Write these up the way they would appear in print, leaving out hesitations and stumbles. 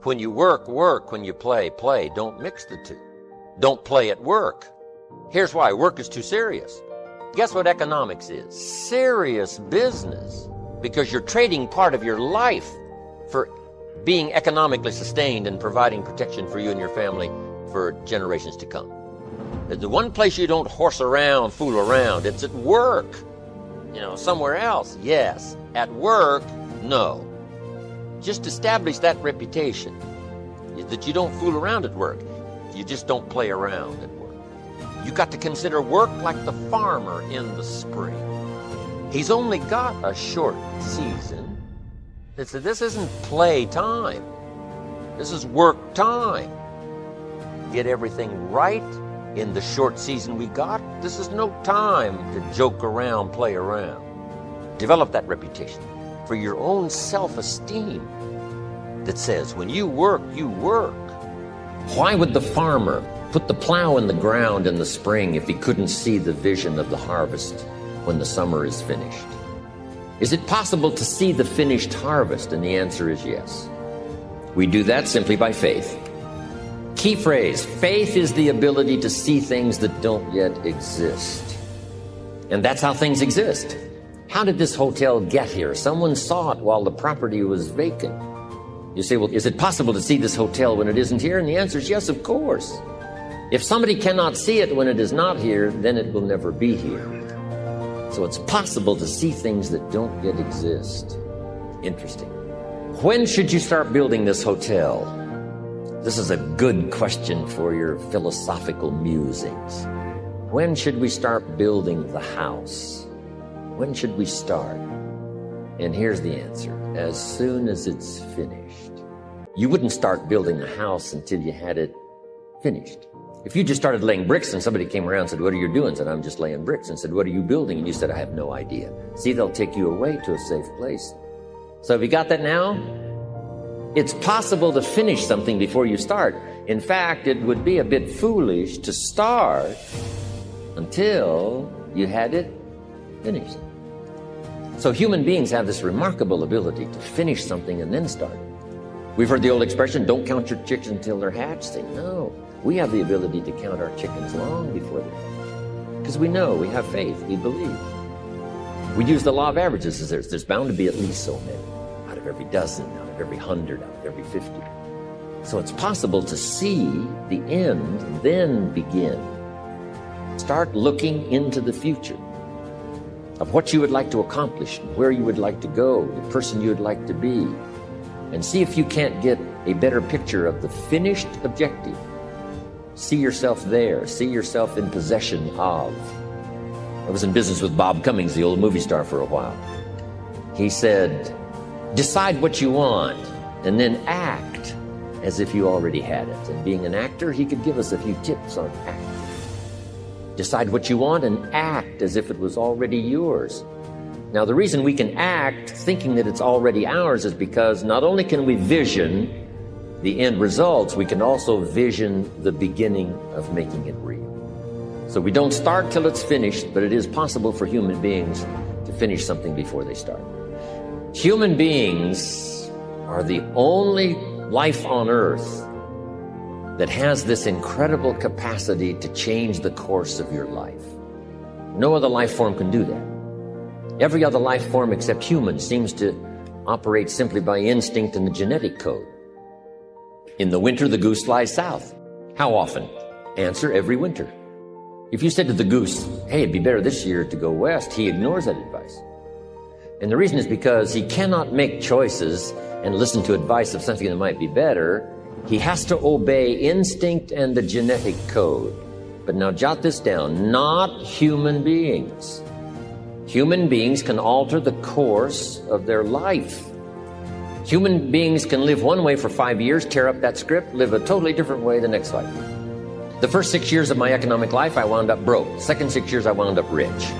When you work, work. When you play, play. Don't mix the two. Don't play at work. Here's why. Work is too serious. Guess what economics is? Serious business. Because you're trading part of your life for being economically sustained and providing protection for you and your family for generations to come. The one place you don't horse around, fool around, it's at work. Somewhere else, yes. At work, no. Just establish that reputation that you don't fool around at work. You just don't play around at work. You got to consider work like the farmer in the spring. He's only got a short season. This isn't play time. This is work time. Get everything right in the short season we got. This is no time to joke around, play around. Develop that reputation for your own self-esteem that says, when you work, you work. Why would the farmer put the plow in the ground in the spring if he couldn't see the vision of the harvest when the summer is finished? Is it possible to see the finished harvest? And the answer is yes. We do that simply by faith. Key phrase, faith is the ability to see things that don't yet exist. And that's how things exist. How did this hotel get here? Someone saw it while the property was vacant. You say, well, is it possible to see this hotel when it isn't here? And the answer is yes, of course. If somebody cannot see it when it is not here, then it will never be here. So it's possible to see things that don't yet exist. Interesting. When should you start building this hotel? This is a good question for your philosophical musings. When should we start building the house? When should we start? And here's the answer. As soon as it's finished. You wouldn't start building the house until you had it finished. If you just started laying bricks and somebody came around and said, what are you doing? And said, I'm just laying bricks. And said, what are you building? And you said, I have no idea. See, they'll take you away to a safe place. So have you got that now? It's possible to finish something before you start. In fact, it would be a bit foolish to start until you had it finished. So human beings have this remarkable ability to finish something and then start. We've heard the old expression, don't count your chickens until they're hatched. Say, no, we have the ability to count our chickens long before they're hatched. Because we know, we have faith, we believe. We use the law of averages. There's bound to be at least so many. Out of every dozen, out of every 100, out of every 50. So it's possible to see the end and then begin. Start looking into the future of what you would like to accomplish, where you would like to go, the person you would like to be. And see if you can't get a better picture of the finished objective. See yourself there. See yourself in possession of. I was in business with Bob Cummings, the old movie star, for a while. He said, decide what you want and then act as if you already had it. And being an actor, he could give us a few tips on acting. Decide what you want and act as if it was already yours. Now, the reason we can act thinking that it's already ours is because not only can we vision the end results, we can also vision the beginning of making it real. So we don't start till it's finished, but it is possible for human beings to finish something before they start. Human beings are the only life on earth that has this incredible capacity to change the course of your life. No other life form can do that. Every other life form except humans seems to operate simply by instinct and the genetic code. In the winter, the goose flies south. How often? Answer, every winter. If you said to the goose, hey, it'd be better this year to go west, he ignores that advice. And the reason is because he cannot make choices and listen to advice of something that might be better. He has to obey instinct and the genetic code. But now jot this down, not human beings. Human beings can alter the course of their life. Human beings can live one way for 5 years, tear up that script, live a totally different way the next 5 years. The first 6 years of my economic life, I wound up broke. The second 6 years, I wound up rich.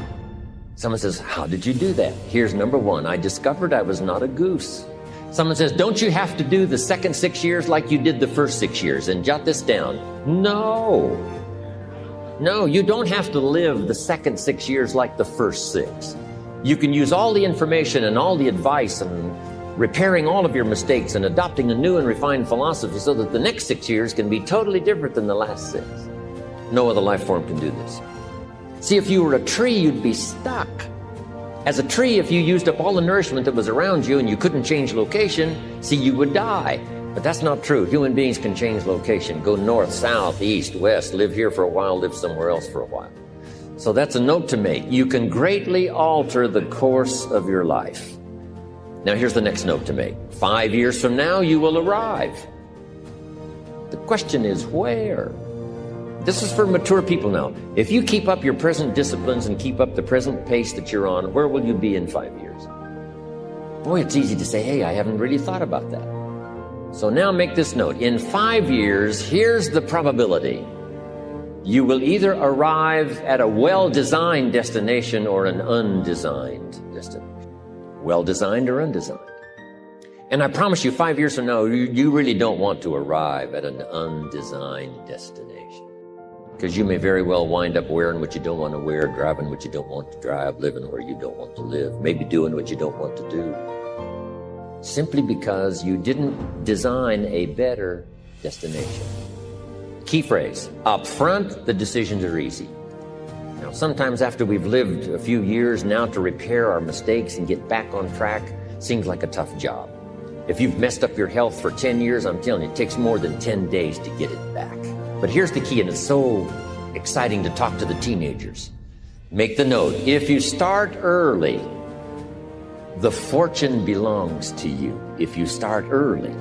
Someone says, how did you do that? Here's number one. I discovered I was not a goose. Someone says, don't you have to do the second 6 years like you did the first 6 years? And jot this down. No. No, you don't have to live the second 6 years like the first 6. You can use all the information and all the advice and repairing all of your mistakes and adopting a new and refined philosophy so that the next 6 years can be totally different than the last 6. No other life form can do this. See, if you were a tree, you'd be stuck. As a tree, if you used up all the nourishment that was around you and you couldn't change location, see, you would die. But that's not true. Human beings can change location, go north, south, east, west, live here for a while, live somewhere else for a while. So that's a note to make. You can greatly alter the course of your life. Now here's the next note to make. 5 years from now, you will arrive. The question is where? This is for mature people now. If you keep up your present disciplines and keep up the present pace that you're on, where will you be in 5 years? Boy, it's easy to say, hey, I haven't really thought about that. So now make this note. In 5 years, here's the probability. You will either arrive at a well-designed destination or an undesigned destination. Well-designed or undesigned. And I promise you, 5 years from now, you really don't want to arrive at an undesigned destination. Because you may very well wind up wearing what you don't want to wear, driving what you don't want to drive, living where you don't want to live, maybe doing what you don't want to do. Simply because you didn't design a better destination. Key phrase, up front, the decisions are easy. Now, sometimes after we've lived a few years, now to repair our mistakes and get back on track seems like a tough job. If you've messed up your health for 10 years, I'm telling you, it takes more than 10 days to get it back. But here's the key, and it's so exciting to talk to the teenagers. Make the note, if you start early, the fortune belongs to you. If you start early.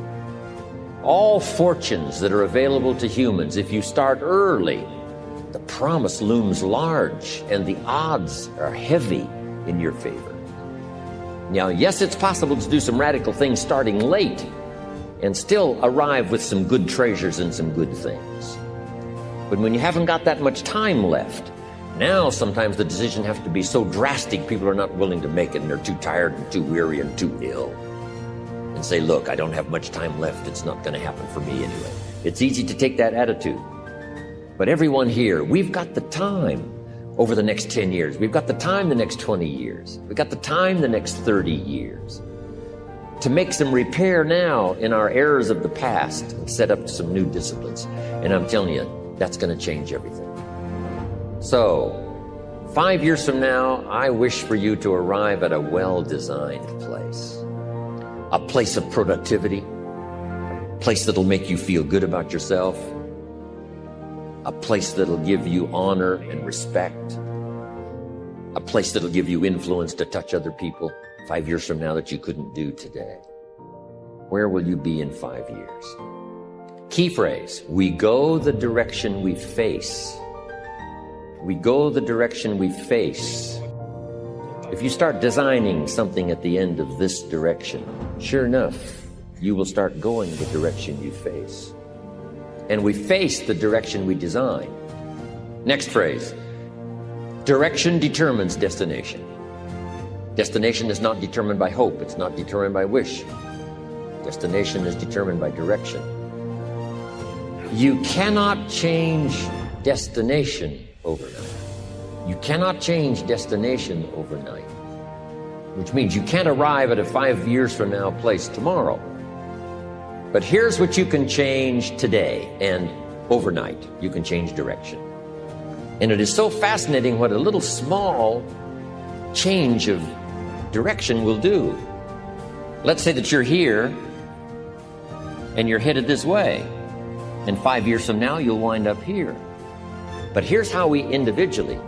All fortunes that are available to humans, if you start early, the promise looms large and the odds are heavy in your favor. Now, yes, it's possible to do some radical things starting late and still arrive with some good treasures and some good things. But when you haven't got that much time left, now sometimes the decision has to be so drastic people are not willing to make it and they're too tired and too weary and too ill. And say, look, I don't have much time left. It's not going to happen for me anyway. It's easy to take that attitude. But everyone here, we've got the time over the next 10 years. We've got the time the next 20 years. We've got the time the next 30 years to make some repair now in our errors of the past and set up some new disciplines. And I'm telling you, that's going to change everything. So, 5 years from now, I wish for you to arrive at a well-designed place. A place of productivity, a place that'll make you feel good about yourself, a place that'll give you honor and respect, a place that'll give you influence to touch other people 5 years from now that you couldn't do today. Where will you be in 5 years? Key phrase, we go the direction we face. We go the direction we face. If you start designing something at the end of this direction, sure enough, you will start going the direction you face. And we face the direction we design. Next phrase, direction determines destination. Destination is not determined by hope. It's not determined by wish. Destination is determined by direction. You cannot change destination overnight. You cannot change destination overnight, which means you can't arrive at a 5 years from now place tomorrow. But here's what you can change today and overnight. You can change direction. And it is so fascinating what a little small change of direction will do. Let's say that you're here and you're headed this way. And 5 years from now, you'll wind up here. But here's how we individually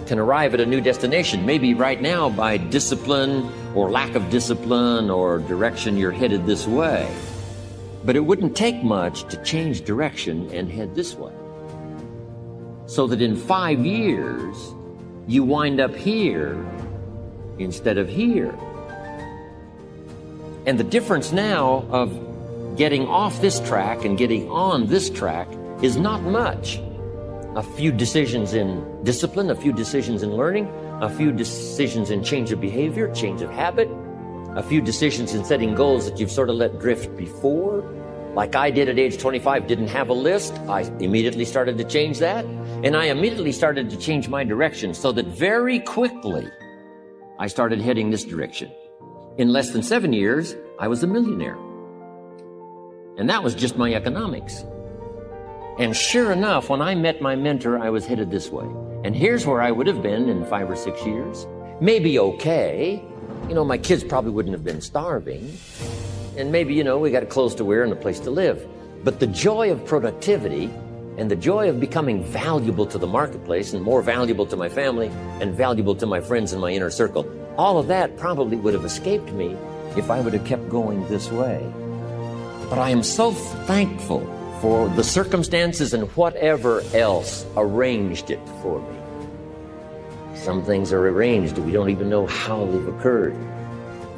can arrive at a new destination. Maybe right now by discipline or lack of discipline or direction, you're headed this way. But it wouldn't take much to change direction and head this way. So that in 5 years, you wind up here instead of here. And the difference now of getting off this track and getting on this track is not much. A few decisions in discipline, a few decisions in learning, a few decisions in change of behavior, change of habit, a few decisions in setting goals that you've sort of let drift before. Like I did at age 25, didn't have a list. I immediately started to change that. And I immediately started to change my direction so that very quickly I started heading this direction. In less than 7 years, I was a millionaire. And that was just my economics. And sure enough, when I met my mentor, I was headed this way. And here's where I would have been in 5 or 6 years. Maybe okay. My kids probably wouldn't have been starving. And maybe, we got clothes to wear and a place to live. But the joy of productivity and the joy of becoming valuable to the marketplace and more valuable to my family and valuable to my friends in my inner circle, all of that probably would have escaped me if I would have kept going this way. But I am so thankful for the circumstances and whatever else arranged it for me. Some things are arranged, we don't even know how they've occurred.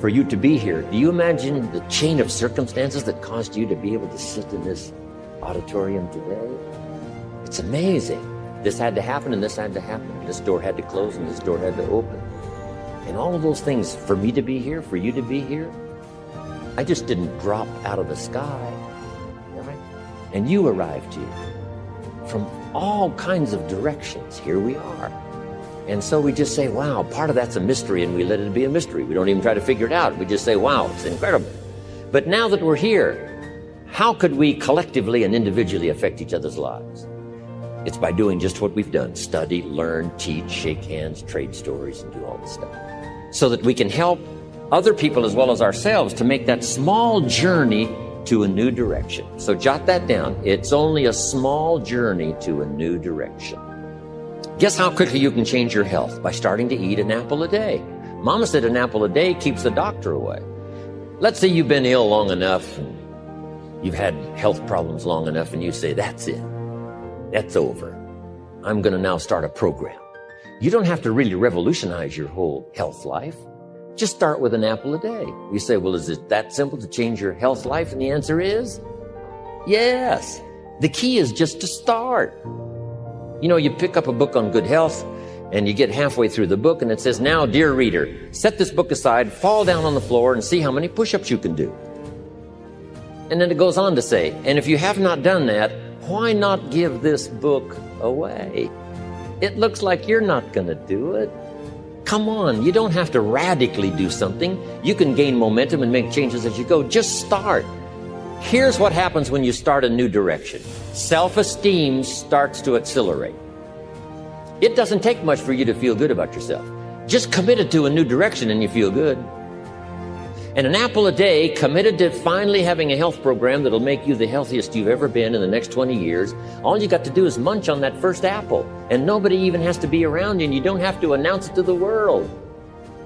For you to be here, do you imagine the chain of circumstances that caused you to be able to sit in this auditorium today? It's amazing. This had to happen and this had to happen. This door had to close and this door had to open. And all of those things, for me to be here, for you to be here, I just didn't drop out of the sky, right? And you arrived here from all kinds of directions. Here we are. And so we just say, wow, part of that's a mystery, and we let it be a mystery. We don't even try to figure it out. We just say, wow, it's incredible. But now that we're here, how could we collectively and individually affect each other's lives? It's by doing just what we've done: study, learn, teach, shake hands, trade stories, and do all this stuff. So that we can help other people as well as ourselves to make that small journey to a new direction. So jot that down. It's only a small journey to a new direction. Guess how quickly you can change your health? By starting to eat an apple a day. Mama said an apple a day keeps the doctor away. Let's say you've been ill long enough, and you've had health problems long enough, and you say, that's it. That's over. I'm going to now start a program. You don't have to really revolutionize your whole health life. Just start with an apple a day. You say, well, is it that simple to change your health life? And the answer is yes. The key is just to start. You pick up a book on good health and you get halfway through the book and it says, now, dear reader, set this book aside, fall down on the floor and see how many push-ups you can do. And then it goes on to say, and if you have not done that, why not give this book away? It looks like you're not going to do it. Come on, you don't have to radically do something. You can gain momentum and make changes as you go. Just start. Here's what happens when you start a new direction. Self-esteem starts to accelerate. It doesn't take much for you to feel good about yourself. Just committed to a new direction and you feel good. And an apple a day, committed to finally having a health program that'll make you the healthiest you've ever been in the next 20 years, all you got to do is munch on that first apple. And nobody even has to be around you, and you don't have to announce it to the world.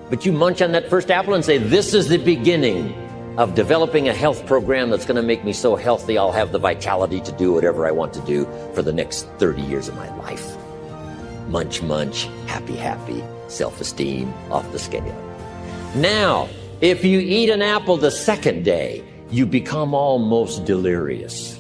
But you munch on that first apple and say, this is the beginning of developing a health program that's going to make me so healthy I'll have the vitality to do whatever I want to do for the next 30 years of my life. Munch, munch, happy, happy, self-esteem off the scale. Now, if you eat an apple the second day, you become almost delirious,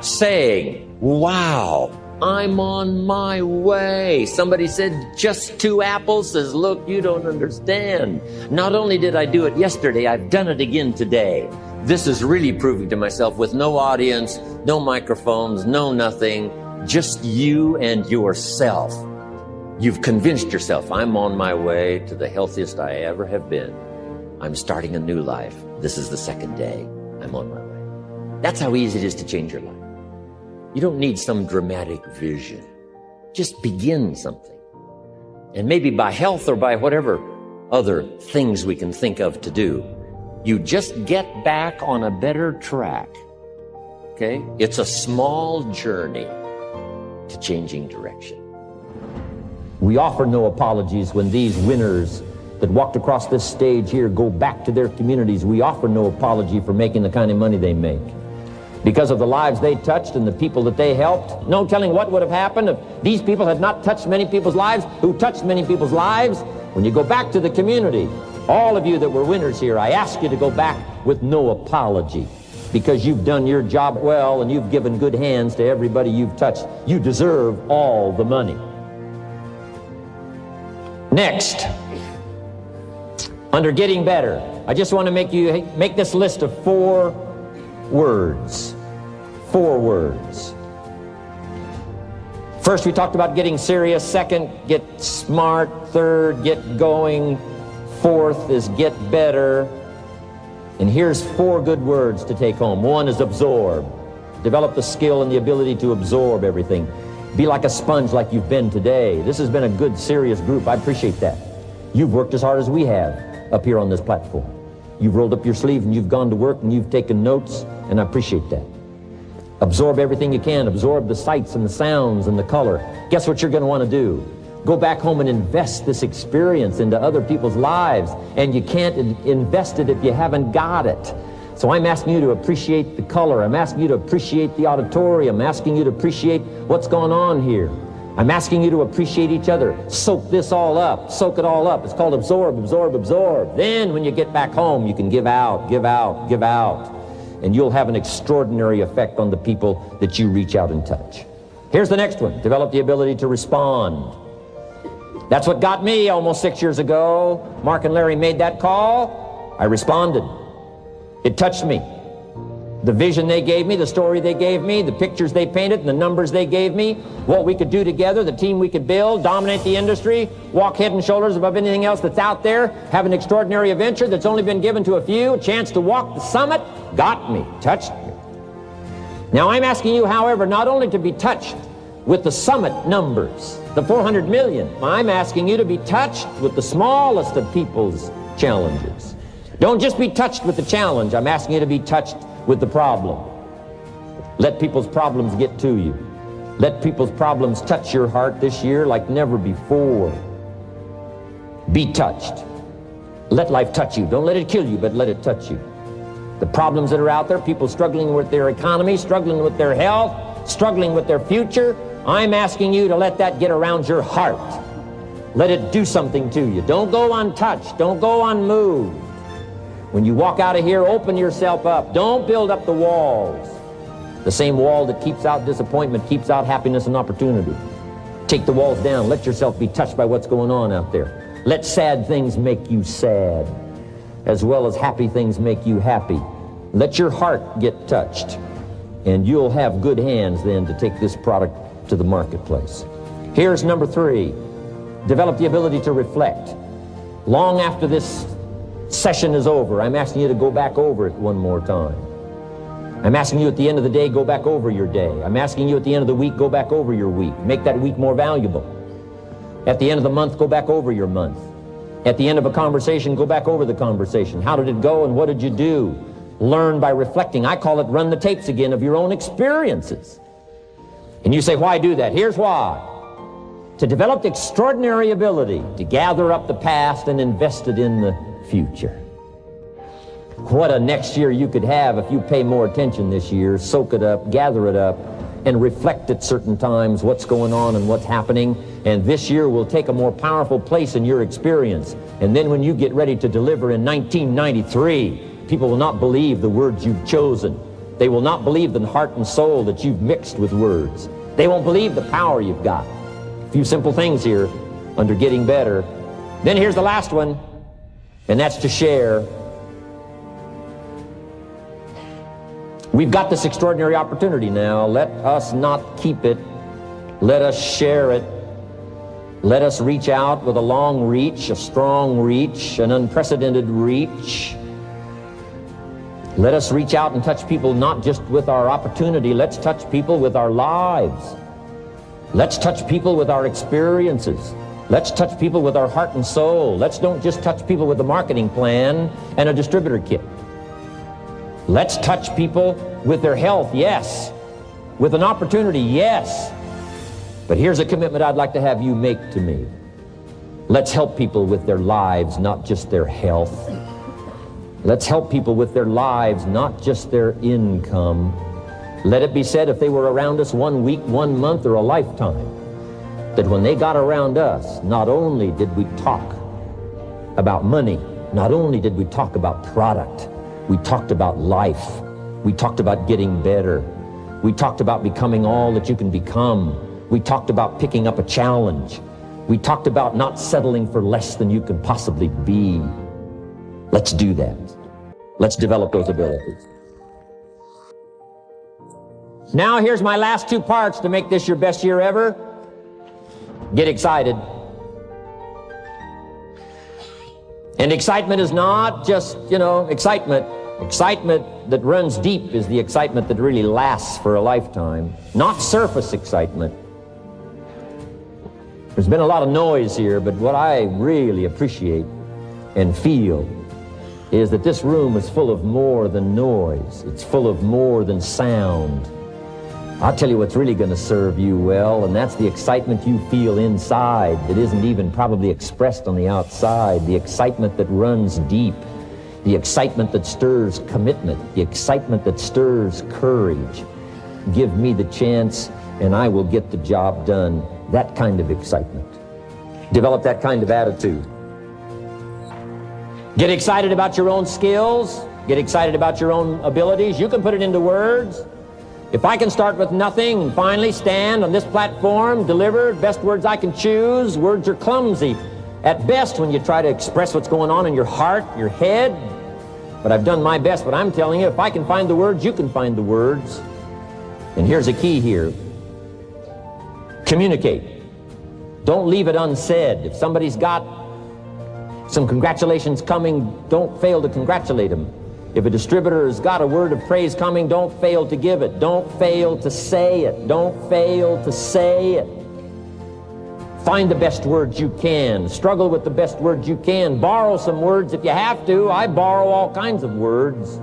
saying, wow, I'm on my way. Somebody said, just 2 apples? Says, look, you don't understand. Not only did I do it yesterday, I've done it again today. This is really proving to myself with no audience, no microphones, no nothing, just you and yourself. You've convinced yourself, I'm on my way to the healthiest I ever have been. I'm starting a new life. This is the second day. I'm on my way. That's how easy it is to change your life. You don't need some dramatic vision. Just begin something. And maybe by health or by whatever other things we can think of to do, you just get back on a better track. Okay? It's a small journey to changing direction. We offer no apologies when these winners that walked across this stage here go back to their communities. We offer no apology for making the kind of money they make. Because of the lives they touched and the people that they helped, no telling what would have happened if these people had not touched many people's lives, who touched many people's lives. When you go back to the community, all of you that were winners here, I ask you to go back with no apology, because you've done your job well and you've given good hands to everybody you've touched. You deserve all the money. Next, under getting better, I just want to make this list of 4 words. 4 words. First, we talked about getting serious. Second, get smart. Third, get going. Fourth is get better. And here's 4 good words to take home. 1 is absorb. Develop the skill and the ability to absorb everything. Be like a sponge like you've been today. This has been a good, serious group. I appreciate that. You've worked as hard as we have up here on this platform. You've rolled up your sleeves and you've gone to work and you've taken notes, and I appreciate that. Absorb everything you can. Absorb the sights and the sounds and the color. Guess what you're going to want to do? Go back home and invest this experience into other people's lives, and you can't invest it if you haven't got it. So I'm asking you to appreciate the color. I'm asking you to appreciate the auditorium. I'm asking you to appreciate what's going on here. I'm asking you to appreciate each other. Soak this all up. Soak it all up. It's called absorb, absorb, absorb. Then when you get back home, you can give out, give out, give out. And you'll have an extraordinary effect on the people that you reach out and touch. Here's the next one. Develop the ability to respond. That's what got me almost 6 years ago. Mark and Larry made that call. I responded. It touched me. The vision they gave me, the story they gave me, the pictures they painted, and the numbers they gave me, what we could do together, the team we could build, dominate the industry, walk head and shoulders above anything else that's out there, have an extraordinary adventure that's only been given to a few, a chance to walk the summit, got me, touched me. Now I'm asking you, however, not only to be touched with the summit numbers, the 400 million, I'm asking you to be touched with the smallest of people's challenges. Don't just be touched with the challenge. I'm asking you to be touched with the problem. Let people's problems get to you. Let people's problems touch your heart this year like never before. Be touched. Let life touch you. Don't let it kill you, but let it touch you. The problems that are out there, people struggling with their economy, struggling with their health, struggling with their future, I'm asking you to let that get around your heart. Let it do something to you. Don't go untouched. Don't go unmoved. When you walk out of here, open yourself up. Don't build up the walls. The same wall that keeps out disappointment keeps out happiness and opportunity. Take the walls down. Let yourself be touched by what's going on out there. Let sad things make you sad, as well as happy things make you happy. Let your heart get touched, and you'll have good hands then to take this product to the marketplace. Here's number 3. Develop the ability to reflect. Long after this session is over, I'm asking you to go back over it one more time. I'm asking you at the end of the day, go back over your day. I'm asking you at the end of the week, go back over your week. Make that week more valuable. At the end of the month, go back over your month. At the end of a conversation, go back over the conversation. How did it go and what did you do? Learn by reflecting. I call it run the tapes again of your own experiences. And you say, why do that? Here's why. To develop the extraordinary ability to gather up the past and invest it in the future. What a next year you could have if you pay more attention this year, soak it up, gather it up, and reflect at certain times what's going on and what's happening. And this year will take a more powerful place in your experience. And then when you get ready to deliver in 1993, people will not believe the words you've chosen. They will not believe the heart and soul that you've mixed with words. They won't believe the power you've got. A few simple things here under getting better. Then here's the last one, and that's to share. We've got this extraordinary opportunity now. Let us not keep it. Let us share it. Let us reach out with a long reach, a strong reach, an unprecedented reach. Let us reach out and touch people not just with our opportunity. Let's touch people with our lives. Let's touch people with our experiences. Let's touch people with our heart and soul. Let's don't just touch people with a marketing plan and a distributor kit. Let's touch people with their health, yes. With an opportunity, yes. But here's a commitment I'd like to have you make to me. Let's help people with their lives, not just their health. Let's help people with their lives, not just their income. Let it be said, if they were around us 1 week, 1 month, or a lifetime, that when they got around us, not only did we talk about money, not only did we talk about product, we talked about life. We talked about getting better. We talked about becoming all that you can become. We talked about picking up a challenge. We talked about not settling for less than you can possibly be. Let's do that. Let's develop those abilities. Now here's my last 2 parts to make this your best year ever. Get excited. And excitement is not just, excitement. Excitement that runs deep is the excitement that really lasts for a lifetime, not surface excitement. There's been a lot of noise here, but what I really appreciate and feel is that this room is full of more than noise. It's full of more than sound. I'll tell you what's really going to serve you well, and that's the excitement you feel inside that isn't even probably expressed on the outside, the excitement that runs deep, the excitement that stirs commitment, the excitement that stirs courage. Give me the chance, and I will get the job done. That kind of excitement. Develop that kind of attitude. Get excited about your own skills. Get excited about your own abilities. You can put it into words. If I can start with nothing and finally stand on this platform, deliver best words I can choose, words are clumsy at best when you try to express what's going on in your heart, your head. But I've done my best. But I'm telling you, if I can find the words, you can find the words. And here's a key here. Communicate. Don't leave it unsaid. If somebody's got some congratulations coming, don't fail to congratulate them. If a distributor has got a word of praise coming, don't fail to give it. Don't fail to say it. Don't fail to say it. Find the best words you can. Struggle with the best words you can. Borrow some words if you have to. I borrow all kinds of words.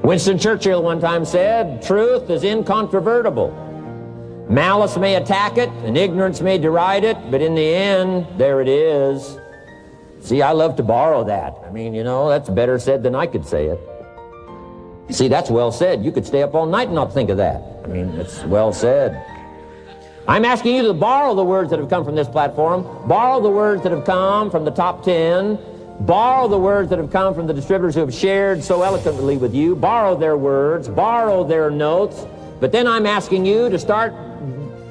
Winston Churchill one time said, truth is incontrovertible. Malice may attack it, and ignorance may deride it, but in the end, there it is. See, I love to borrow that. I mean, you know, that's better said than I could say it. See, that's well said. You could stay up all night and not think of that. I mean, it's well said. I'm asking you to borrow the words that have come from this platform, borrow the words that have come from the top 10, borrow the words that have come from the distributors who have shared so eloquently with you, borrow their words, borrow their notes, but then I'm asking you to start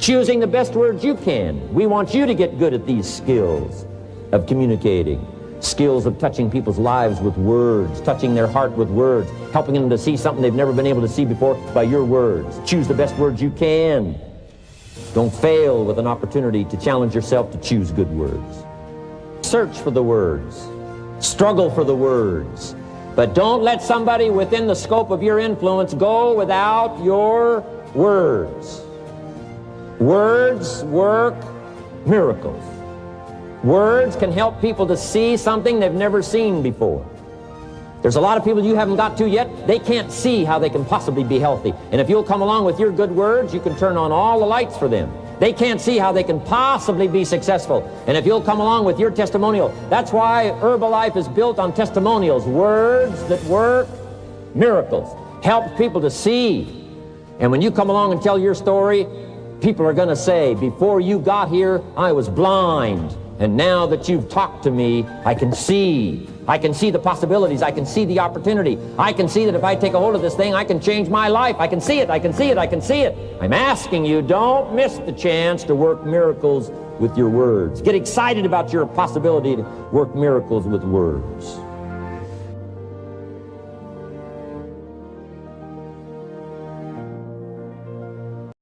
choosing the best words you can. We want you to get good at these skills of communicating, skills of touching people's lives with words, touching their heart with words, helping them to see something they've never been able to see before by your words. Choose the best words you can. Don't fail with an opportunity to challenge yourself to choose good words. Search for the words. Struggle for the words. But don't let somebody within the scope of your influence go without your words. Words work miracles. Words can help people to see something they've never seen before. There's a lot of people you haven't got to yet. They can't see how they can possibly be healthy. And if you'll come along with your good words, you can turn on all the lights for them. They can't see how they can possibly be successful. And if you'll come along with your testimonial, that's why Herbalife is built on testimonials. Words that work miracles. Help people to see. And when you come along and tell your story, people are going to say, before you got here, I was blind. And now that you've talked to me, I can see. I can see the possibilities. I can see the opportunity. I can see that if I take a hold of this thing, I can change my life. I can see it. I can see it. I can see it. I'm asking you, don't miss the chance to work miracles with your words. Get excited about your possibility to work miracles with words.